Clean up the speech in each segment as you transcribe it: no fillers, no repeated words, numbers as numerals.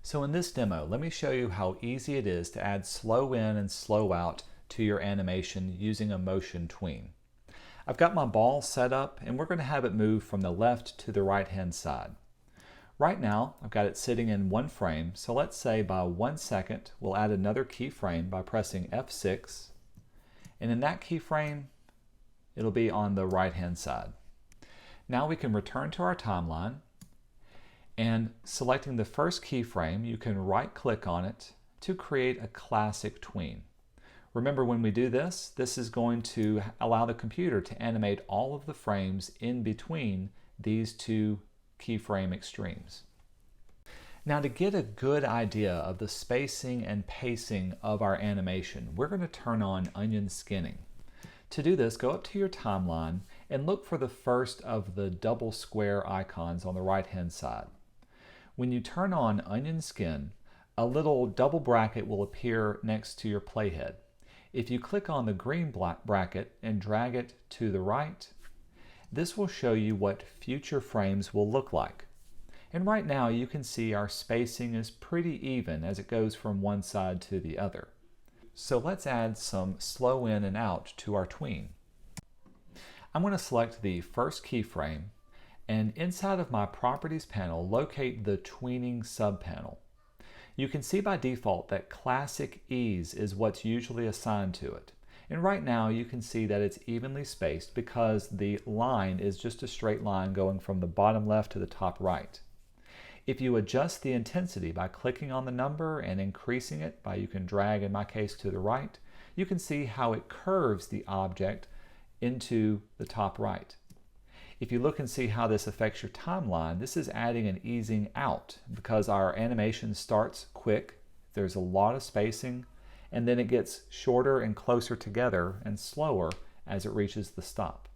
So in this demo, let me show you how easy it is to add slow in and slow out to your animation using a motion tween. I've got my ball set up and we're going to have it move from the left to the right hand side. Right now, I've got it sitting in one frame, so let's say by 1 second, we'll add another keyframe by pressing F6, and in that keyframe, it'll be on the right hand side. Now we can return to our timeline, and selecting the first keyframe, you can right-click on it to create a classic tween. Remember, when we do this, this is going to allow the computer to animate all of the frames in between these two keyframe extremes. Now, to get a good idea of the spacing and pacing of our animation, we're going to turn on onion skinning. To do this, go up to your timeline and look for the first of the double square icons on the right-hand side. When you turn on onion skin, a little double bracket will appear next to your playhead. If you click on the green bracket and drag it to the right, this will show you what future frames will look like. And right now you can see our spacing is pretty even as it goes from one side to the other. So let's add some slow in and out to our tween. I'm going to select the first keyframe, and inside of my Properties panel, locate the Tweening subpanel. You can see by default that Classic Ease is what's usually assigned to it. And right now you can see that it's evenly spaced because the line is just a straight line going from the bottom left to the top right. If you adjust the intensity by clicking on the number and increasing it by, you can drag in my case to the right, you can see how it curves the object into the top right. If you look and see how this affects your timeline, this is adding an easing out because our animation starts quick, there's a lot of spacing, and then it gets shorter and closer together and slower as it reaches the stop.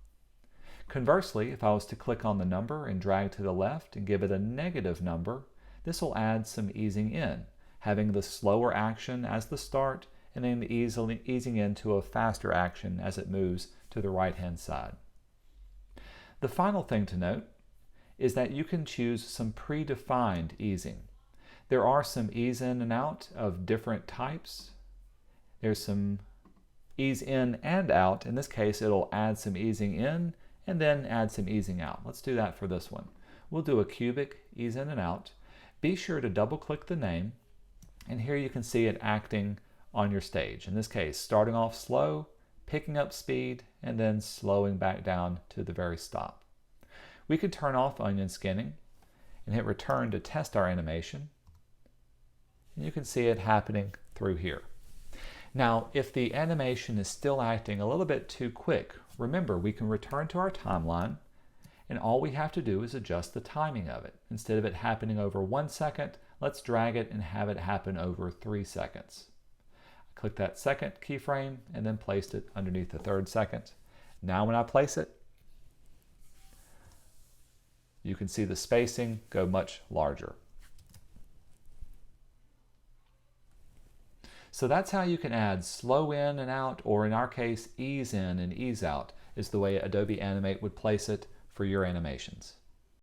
Conversely, if I was to click on the number and drag to the left and give it a negative number, this will add some easing in, having the slower action as the start and then easing into a faster action as it moves to the right-hand side. The final thing to note is that you can choose some predefined easing. There are some ease in and out of different types. There's some ease in and out. In this case, it'll add some easing in and then add some easing out. Let's do that for this one. We'll do a cubic ease in and out. Be sure to double click the name, and here you can see it acting on your stage. In this case, starting off slow, picking up speed, and then slowing back down to the very stop. We could turn off onion skinning and hit return to test our animation. And you can see it happening through here. Now, if the animation is still acting a little bit too quick, remember we can return to our timeline and all we have to do is adjust the timing of it. Instead of it happening over 1 second, let's drag it and have it happen over 3 seconds. Click that second keyframe and then placed it underneath the third second. Now when I place it, you can see the spacing go much larger. So that's how you can add slow in and out, or in our case, ease in and ease out is the way Adobe Animate would place it for your animations.